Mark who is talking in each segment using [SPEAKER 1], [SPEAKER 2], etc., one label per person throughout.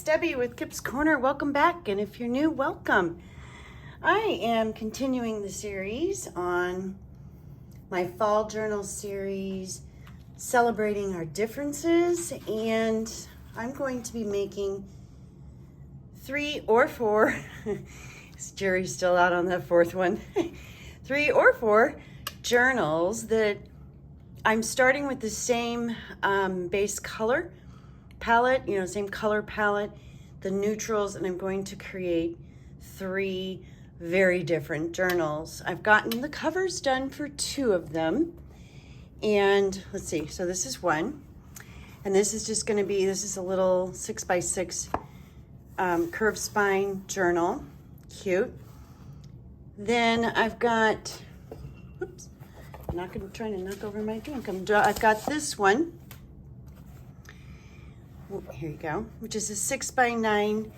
[SPEAKER 1] Debbie with Kip's Corner. Welcome back, and if you're new, welcome. I am continuing the series on my fall journal series, celebrating our differences, and I'm going to be making 3 or 4, Jerry's still out on that fourth one, 3 or 4 journals that I'm starting with the same base color palette, same color palette, the neutrals, and I'm going to create 3 very different journals. I've gotten the covers done for 2 of them. And let's see, so this is one. And this is just gonna be, this is a little 6x6 curved spine journal, cute. Then I've got, oops, I'm not gonna try to knock over my drink. I've got this one. Here you go, which is a 6x9.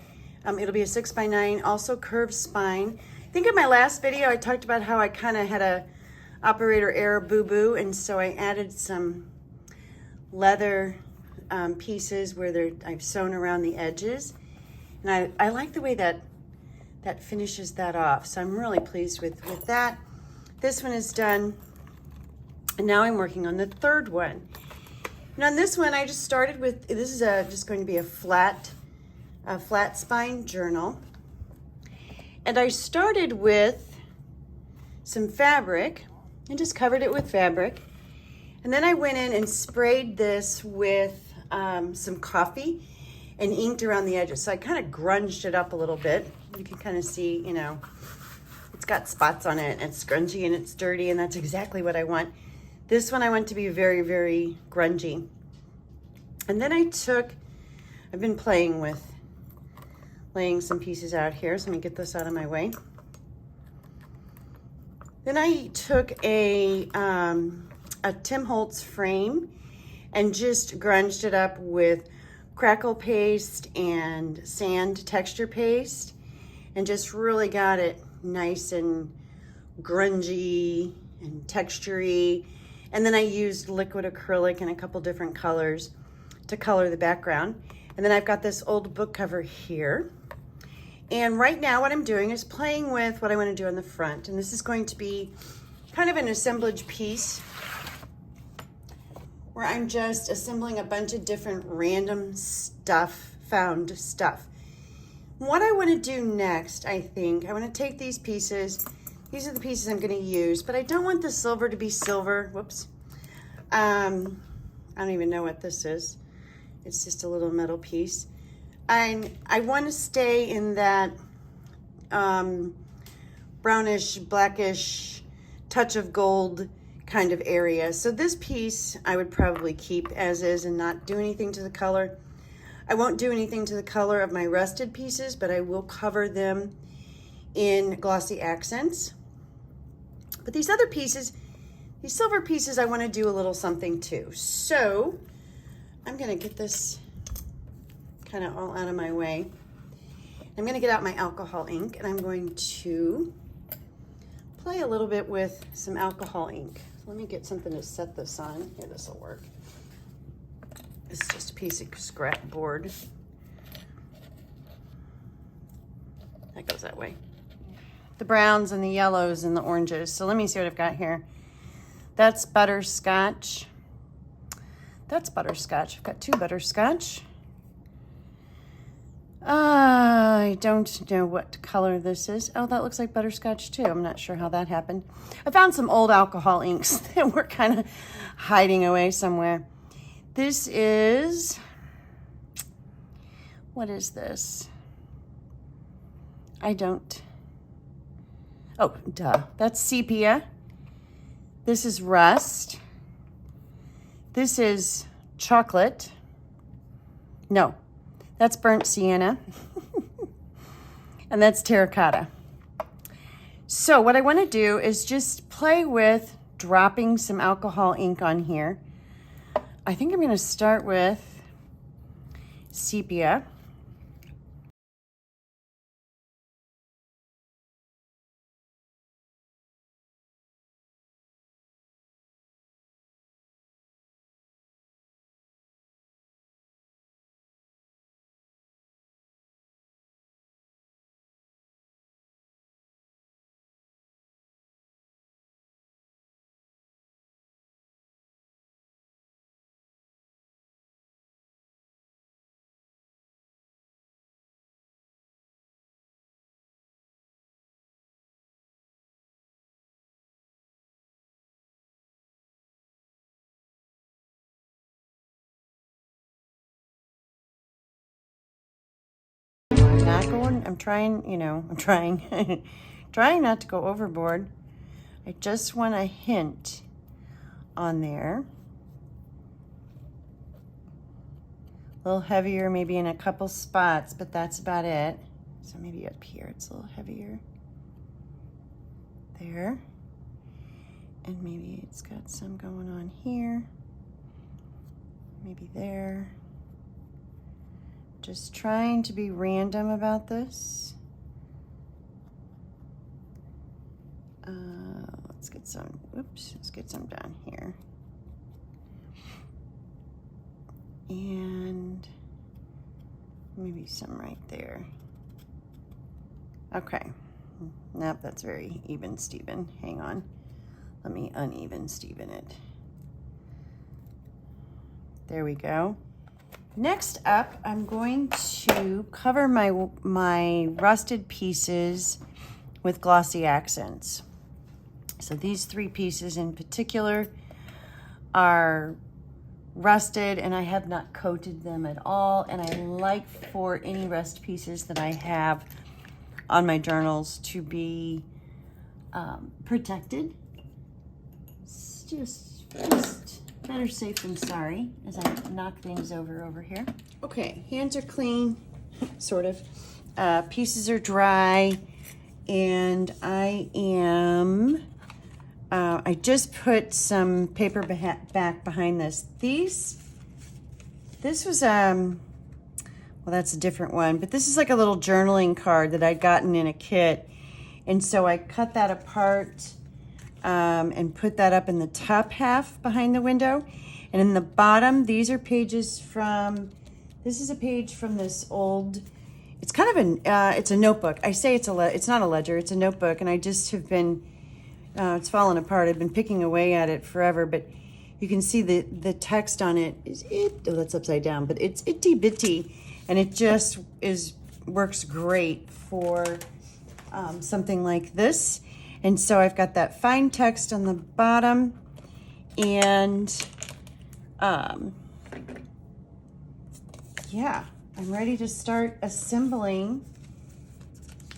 [SPEAKER 1] It'll be a 6x9, also curved spine. I think in my last video I talked about how I kind of had a operator error boo-boo, and so I added some leather pieces where I've sewn around the edges, and I like the way that finishes that off. So I'm really pleased with that. This one is done, and now I'm working on the third one. And on this one, I just started with, this is just going to be a flat spine journal. And I started with some fabric and just covered it with fabric. And then I went in and sprayed this with some coffee and inked around the edges. So I kind of grunged it up a little bit. You can kind of see, it's got spots on it, and it's grungy and it's dirty, and that's exactly what I want. This one I want to be very, very grungy. And then I've been playing with laying some pieces out here. So let me get this out of my way. Then I took a Tim Holtz frame and just grunged it up with crackle paste and sand texture paste, and just really got it nice and grungy and textury. And then I used liquid acrylic in a couple different colors to color the background. And then I've got this old book cover here. And right now what I'm doing is playing with what I want to do on the front. And this is going to be kind of an assemblage piece where I'm just assembling a bunch of different random stuff, found stuff. What I want to do next, I think, I want to take these pieces. These are the pieces I'm going to use, but I don't want the silver to be silver. Whoops. I don't even know what this is. It's just a little metal piece. And I want to stay in that brownish, blackish, touch of gold kind of area. So this piece I would probably keep as is and not do anything to the color. I won't do anything to the color of my rusted pieces, but I will cover them in glossy accents. But these other pieces, these silver pieces, I want to do a little something too. So I'm going to get this kind of all out of my way. I'm going to get out my alcohol ink, and I'm going to play a little bit with some alcohol ink. So let me get something to set this on. Here, this will work. It's just a piece of scrap board. That goes that way. The browns and the yellows and the oranges. So let me see what I've got here. That's butterscotch. That's butterscotch. I've got 2 butterscotch. I don't know what color this is. Oh, that looks like butterscotch too. I'm not sure how that happened. I found some old alcohol inks that were kind of hiding away somewhere. This is, what is this? Oh, duh. That's sepia. This is rust. This is chocolate. No, that's burnt sienna. And that's terracotta. So what I want to do is just play with dropping some alcohol ink on here. I think I'm going to start with sepia. I'm trying, you know, I'm trying, trying not to go overboard. I just want a hint on there. A little heavier maybe in a couple spots, but that's about it. So maybe up here it's a little heavier. There. And maybe it's got some going on here. Maybe there. Just trying to be random about this. Let's get some, oops, let's get some down here. And maybe some right there. Okay. Nope, that's very even Steven. Hang on. Let me uneven Steven it. There we go. Next up, I'm going to cover my rusted pieces with glossy accents. So these 3 pieces in particular are rusted, and I have not coated them at all. And I like for any rust pieces that I have on my journals to be protected. It's just better safe than sorry as I knock things over here. Okay, hands are clean, sort of. Pieces are dry, and I am, I just put some paper back behind this. This was, well, that's a different one, but this is like a little journaling card that I'd gotten in a kit. And so I cut that apart and put that up in the top half behind the window. And in the bottom, these are pages from, this is a page from this old, it's kind of it's a notebook. I say it's not a ledger, it's a notebook. And I just have been, it's fallen apart. I've been picking away at it forever, but you can see the text on it oh, that's upside down, but it's itty bitty. And it just works great for something like this. And so I've got that fine text on the bottom, and yeah, I'm ready to start assembling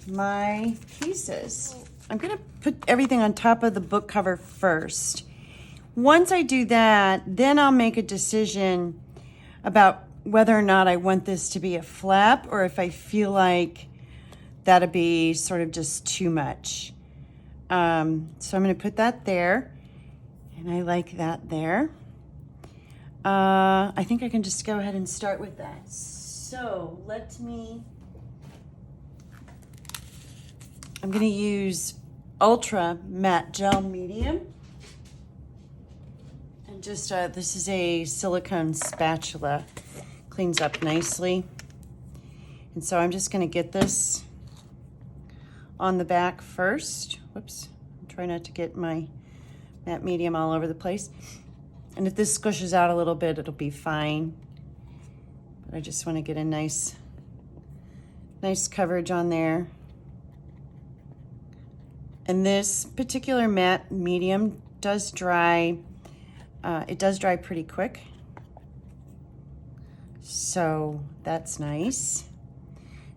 [SPEAKER 1] my pieces. I'm gonna put everything on top of the book cover first. Once I do that, then I'll make a decision about whether or not I want this to be a flap, or if I feel like that'd be sort of just too much. So I'm going to put that there, and I like that there. I think I can just go ahead and start with that. So I'm going to use Ultra Matte Gel Medium. And just, this is a silicone spatula. Cleans up nicely. And so I'm just going to get this on the back first. Whoops, try not to get my matte medium all over the place. And if this squishes out a little bit, it'll be fine. But I just want to get a nice coverage on there. And this particular matte medium does dry, it does dry pretty quick. So that's nice.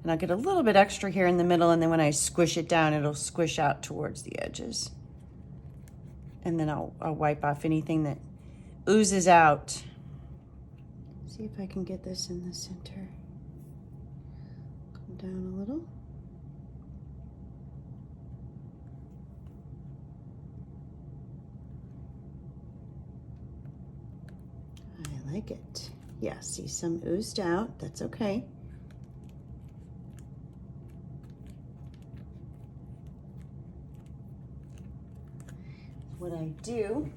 [SPEAKER 1] And I'll get a little bit extra here in the middle, and then when I squish it down, it'll squish out towards the edges. And then I'll wipe off anything that oozes out. See if I can get this in the center. Come down a little. I like it. Yeah, see some oozed out, that's okay. What I do,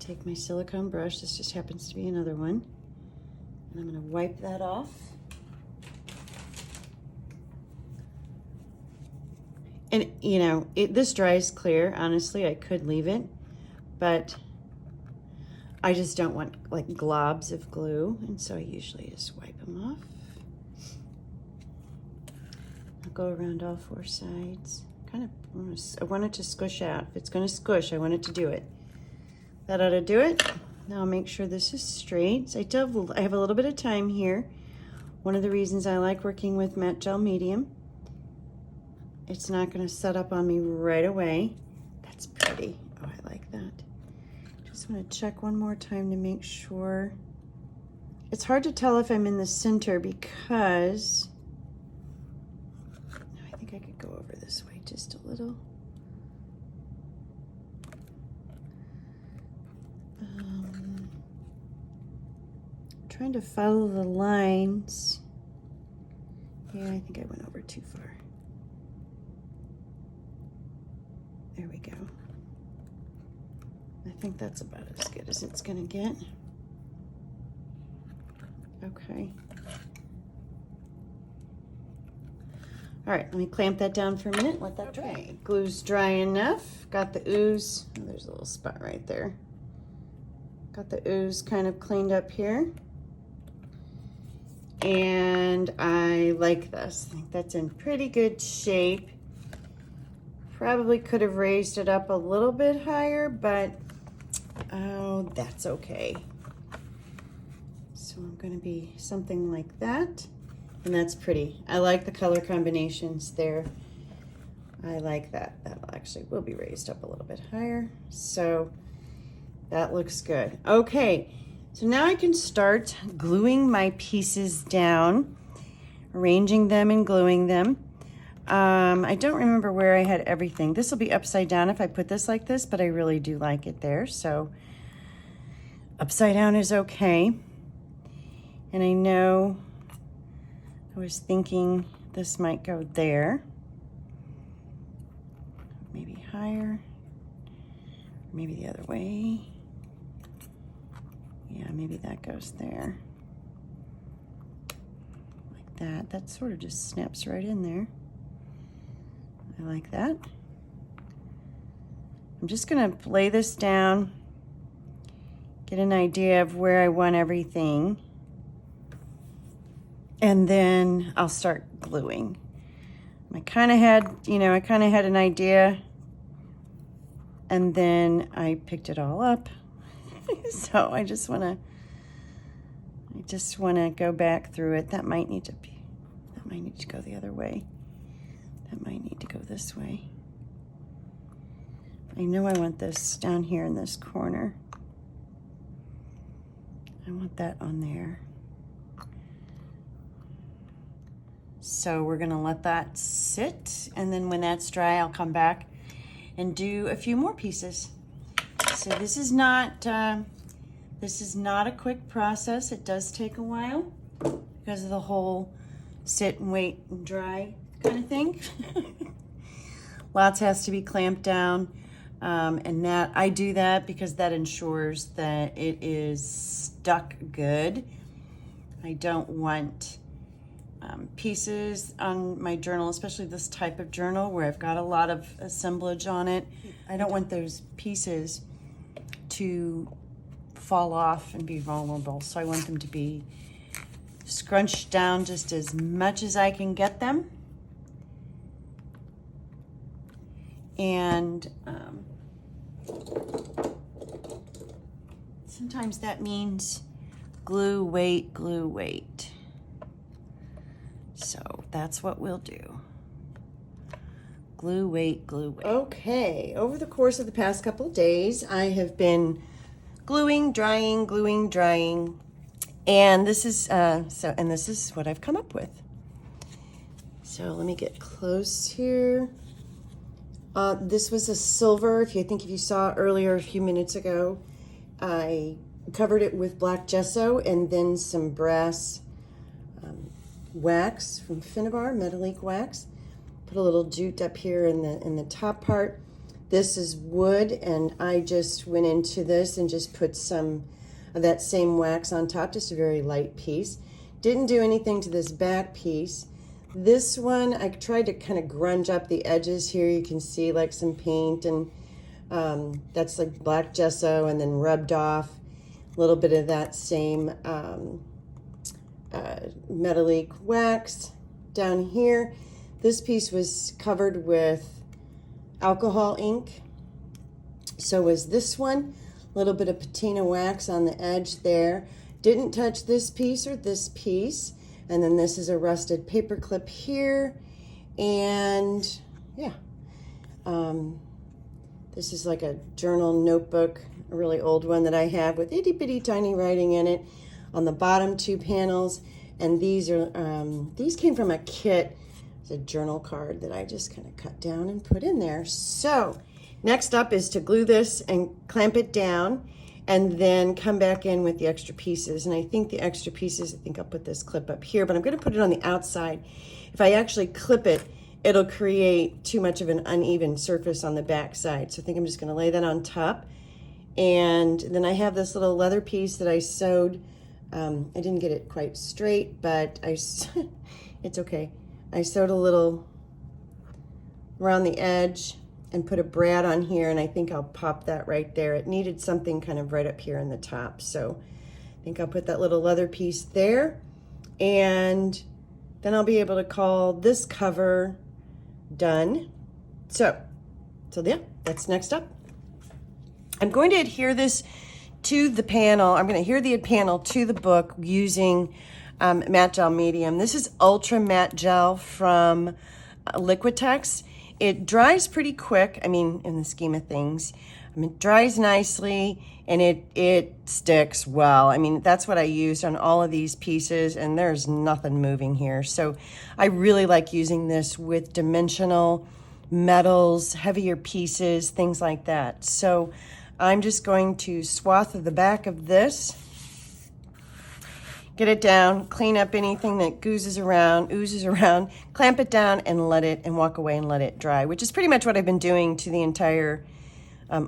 [SPEAKER 1] take my silicone brush, this just happens to be another one, and I'm going to wipe that off. And you know, this dries clear. Honestly, I could leave it, but I just don't want like globs of glue, and so I usually just wipe them off. I'll go around all 4 sides. I want it to squish out. If it's going to squish, I want it to do it. That ought to do it. Now I'll make sure this is straight. So I have a little bit of time here One of the reasons I like working with matte gel medium. It's not going to set up on me right away. That's pretty. Oh, I like that. Just want to check one more time to make sure. It's hard to tell if I'm in the center because I think I could go over this way just a little. Trying to follow the lines. Yeah, I think I went over too far. There we go. I think that's about as good as it's gonna get. Okay. All right, let me clamp that down for a minute, let that dry. Okay. Glue's dry enough. Got the ooze. Oh, there's a little spot right there. Got the ooze kind of cleaned up here. And I like this. I think that's in pretty good shape. Probably could have raised it up a little bit higher, but oh, that's okay. So I'm going to be something like that. And that's pretty. I like the color combinations there. I like that. That actually will be raised up a little bit higher. So that looks good. Okay. So now I can start gluing my pieces down, arranging them and gluing them. I don't remember where I had everything. This will be upside down if I put this like this, but I really do like it there. So upside down is okay. And I know I was thinking this might go there. Maybe higher, maybe the other way. Yeah, maybe that goes there. Like that. That sort of just snaps right in there. I like that. I'm just gonna lay this down, get an idea of where I want everything, and then I'll start gluing. I kind of had an idea, and then I picked it all up. So I just want to go back through it. That might need to go the other way. That might need to go this way. I know I want this down here in this corner. I want that on there. So we're gonna let that sit, and then when that's dry, I'll come back and do a few more pieces. So this is not a quick process. It does take a while because of the whole sit and wait and dry kind of thing. Lots has to be clamped down, and that I do that because that ensures that it is stuck good. I don't want pieces on my journal, especially this type of journal where I've got a lot of assemblage on it. I don't want those pieces to fall off and be vulnerable. So I want them to be scrunched down just as much as I can get them. And sometimes that means glue, wait, glue, wait. So that's what we'll do. Glue, wait, glue, wait. Okay, over the course of the past couple of days, I have been gluing, drying, and this is this is what I've come up with. So let me get close here. This was a silver. If you saw earlier a few minutes ago, I covered it with black gesso and then some brass wax from Finnabar, Metallique wax. Put a little jute up here in the top part. This is wood, and I just went into this and just put some of that same wax on top, just a very light piece. Didn't do anything to this back piece. This one, I tried to kind of grunge up the edges here. You can see like some paint, and that's like black gesso, and then rubbed off a little bit of that same Metallique wax down here. This piece was covered with alcohol ink. So was this one. A little bit of patina wax on the edge there. Didn't touch this piece or this piece. And then this is a rusted paper clip here. And yeah, this is like a journal notebook, a really old one that I have with itty bitty tiny writing in it on the bottom 2 panels. And these came from a kit. It's a journal card that I just kind of cut down and put in there. So next up is to glue this and clamp it down and then come back in with the extra pieces. And I think the extra pieces, I think I'll put this clip up here, but I'm going to put it on the outside. If I actually clip it, it'll create too much of an uneven surface on the back side. So I think I'm just going to lay that on top. And then I have this little leather piece that I sewed. I didn't get it quite straight, but it's okay. I sewed a little around the edge and put a brad on here, and I think I'll pop that right there. It needed something kind of right up here in the top, so I think I'll put that little leather piece there, and then I'll be able to call this cover done. So yeah, that's next up. I'm going to adhere this to the panel. I'm going to adhere the panel to the book using matte gel medium. This is Ultra Matte Gel from Liquitex. It dries pretty quick. I mean, in the scheme of things, it dries nicely and it sticks well. I mean, that's what I used on all of these pieces, and there's nothing moving here. So I really like using this with dimensional metals, heavier pieces, things like that. So I'm just going to swath the back of this, get it down, clean up anything that oozes around, clamp it down and walk away and let it dry, which is pretty much what I've been doing to the entire,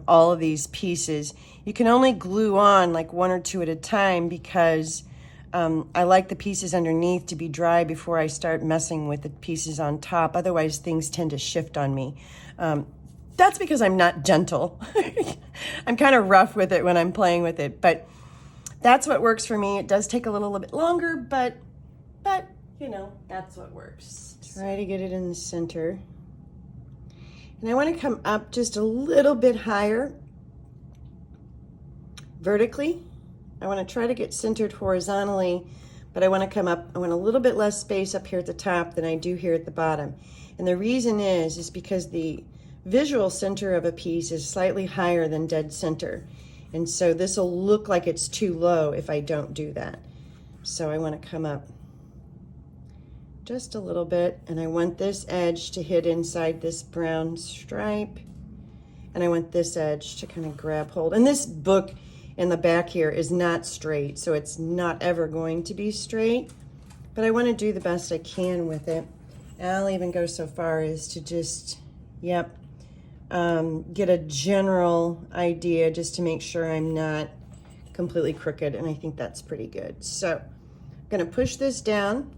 [SPEAKER 1] all of these pieces. You can only glue on like 1 or 2 at a time because I like the pieces underneath to be dry before I start messing with the pieces on top. Otherwise, things tend to shift on me. That's because I'm not gentle. I'm kind of rough with it when I'm playing with it, but that's what works for me. It does take a little bit longer, but you know, that's what works. Try to get it in the center. And I want to come up just a little bit higher vertically. I want to try to get centered horizontally, but I want to come up, I want a little bit less space up here at the top than I do here at the bottom. And the reason is because the visual center of a piece is slightly higher than dead center. And so this will look like it's too low if I don't do that. So I want to come up just a little bit, and I want this edge to hit inside this brown stripe, and I want this edge to kind of grab hold. And this book in the back here is not straight, so it's not ever going to be straight, but I want to do the best I can with it. And I'll even go so far as to just, get a general idea just to make sure I'm not completely crooked, and I think that's pretty good. So I'm going to push this down,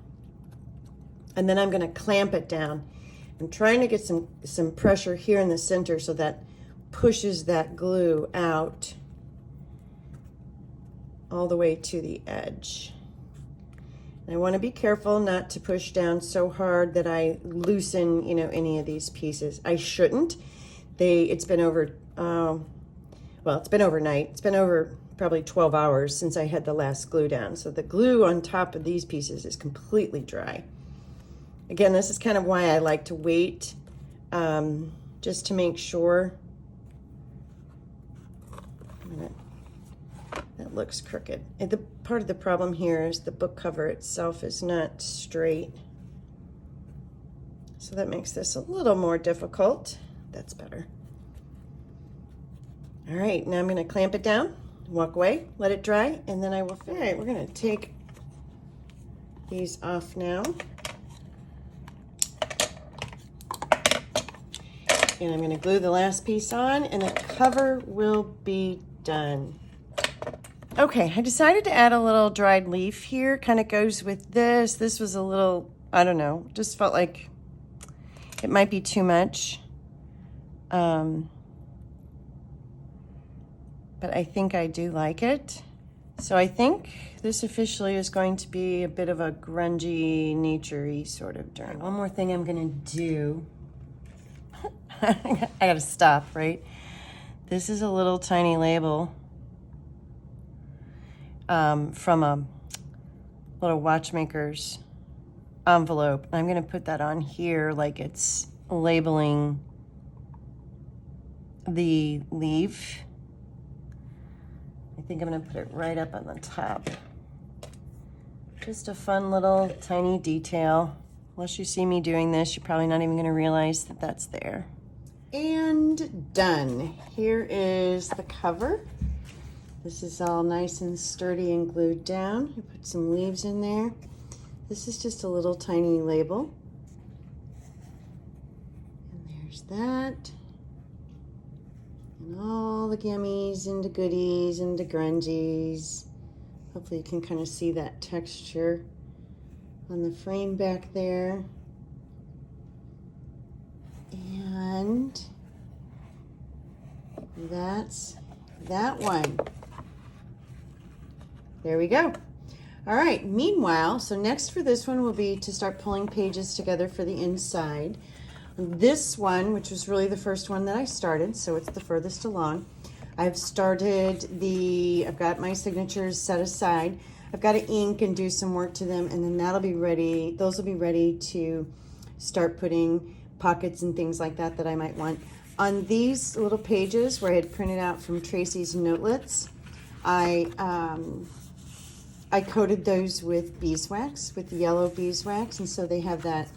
[SPEAKER 1] and then I'm going to clamp it down. I'm trying to get some pressure here in the center so that pushes that glue out all the way to the edge. And I want to be careful not to push down so hard that I loosen, any of these pieces. I shouldn't. It's been over, it's been overnight. It's been over probably 12 hours since I had the last glue down. So the glue on top of these pieces is completely dry. Again, this is kind of why I like to wait, just to make sure. That looks crooked. And part of the problem here is the book cover itself is not straight. So that makes this a little more difficult. That's better. All right, now I'm going to clamp it down, walk away, let it dry, and then I will finish. All right, we're going to take these off now. And I'm going to glue the last piece on, and the cover will be done. Okay, I decided to add a little dried leaf here. Kind of goes with this. This was a little, I don't know, just felt like it might be too much. But I think I do like it. So I think this officially is going to be a bit of a grungy, nature-y sort of journal. One more thing I'm gonna do. I gotta stop, right? This is a little tiny label from a little watchmaker's envelope. I'm going to put that on here like it's labeling the leaf. I think I'm going to put it right up on the top. Just a fun little tiny detail. Unless you see me doing this, you're probably not even going to realize that that's there. And done. Here is the cover. This is all nice and sturdy and glued down. I put some leaves in there. This is just a little tiny label. And there's that. And all the gummies and the goodies and the grungies. Hopefully you can kind of see that texture on the frame back there. And that's that one. There we go. All right, meanwhile, so next for this one will be to start pulling pages together for the inside. This one, which was really the first one that I started, so it's the furthest along. I've got my signatures set aside. I've got to ink and do some work to them, and then that'll be ready. Those will be ready to start putting pockets and things like that that I might want. On these little pages where I had printed out from Tracy's Notelets, I coated those with beeswax, with yellow beeswax, and so they have that,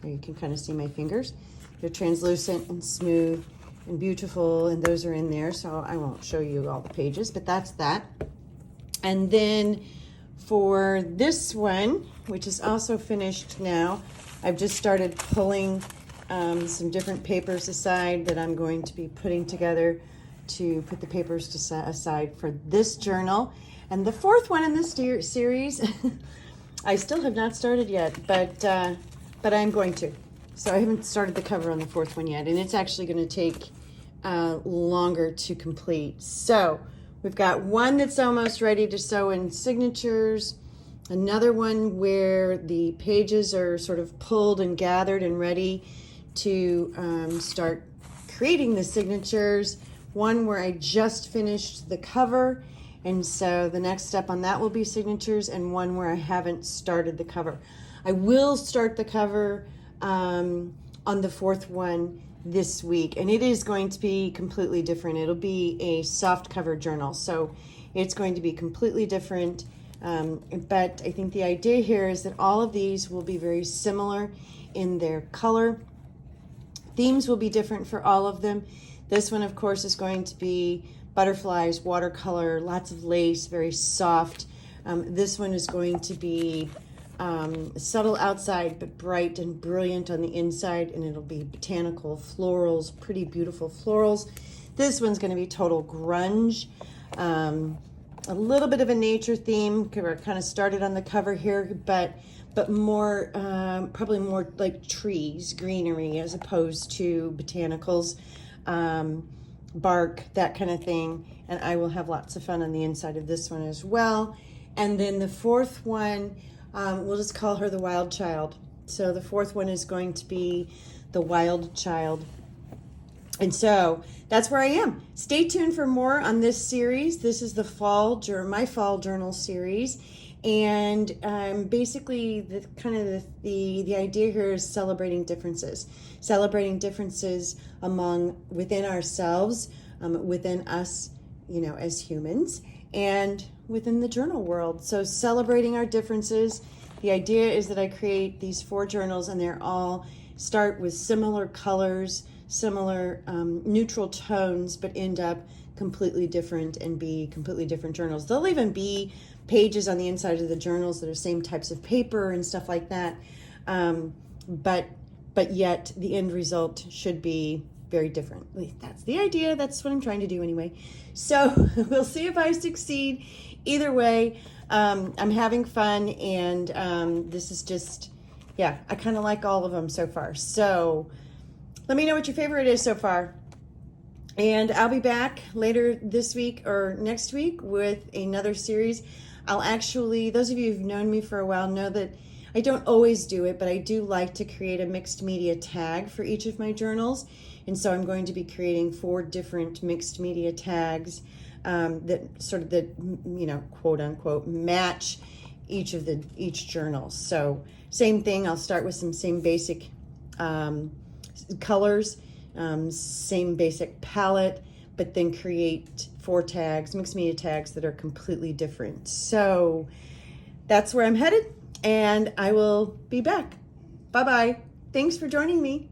[SPEAKER 1] there you can kind of see my fingers. They're translucent and smooth and beautiful, and those are in there, so I won't show you all the pages, but that's that. And then for this one, which is also finished now, I've just started pulling some different papers aside that I'm going to be putting together to put the papers aside for this journal. And the fourth one in this series, I still have not started yet, but I'm going to. So I haven't started the cover on the fourth one yet, and it's actually going to take longer to complete. So we've got one that's almost ready to sew in signatures, another one where the pages are sort of pulled and gathered and ready to start creating the signatures, one where I just finished the cover, and so the next step on that will be signatures, and one where I haven't started the cover. I will start the cover on the fourth one this week, and it is going to be completely different. It'll be a soft cover journal, so it's going to be completely different, but I think the idea here is that all of these will be very similar in their color. Themes will be different for all of them. This one, of course, is going to be butterflies, watercolor, lots of lace, very soft. This one is going to be subtle outside, but bright and brilliant on the inside, and it'll be botanical florals, pretty beautiful florals. This one's going to be total grunge, a little bit of a nature theme. We're kind of started on the cover here, but more, probably more like trees, greenery, as opposed to botanicals. Bark, that kind of thing, and I will have lots of fun on the inside of this one as well. And then the fourth one, we'll just call her the Wild Child. So the fourth one is going to be the Wild Child. And so that's where I am. Stay tuned for more on this series. This is the my fall journal series. And basically the idea here is celebrating differences within ourselves, within us, as humans, and within the journal world. So celebrating our differences. The idea is that I create these 4 journals, and they're all start with similar colors, similar neutral tones, but end up completely different and be completely different journals. There'll even be pages on the inside of the journals that are same types of paper and stuff like that, but yet the end result should be very different. At least that's the idea. That's what I'm trying to do anyway. So we'll see if I succeed. Either way, I'm having fun, and this is just, I kind of like all of them so far. So let me know what your favorite is so far. And I'll be back later this week or next week with another series. I'll actually, those of you who've known me for a while know that I don't always do it, but I do like to create a mixed media tag for each of my journals. And so I'm going to be creating 4 different mixed media tags that quote unquote match each journal. So same thing, I'll start with some same basic colors, same basic palette, but then create 4 tags, mixed media tags that are completely different. So that's where I'm headed, and I will be back. Bye-bye. Thanks for joining me.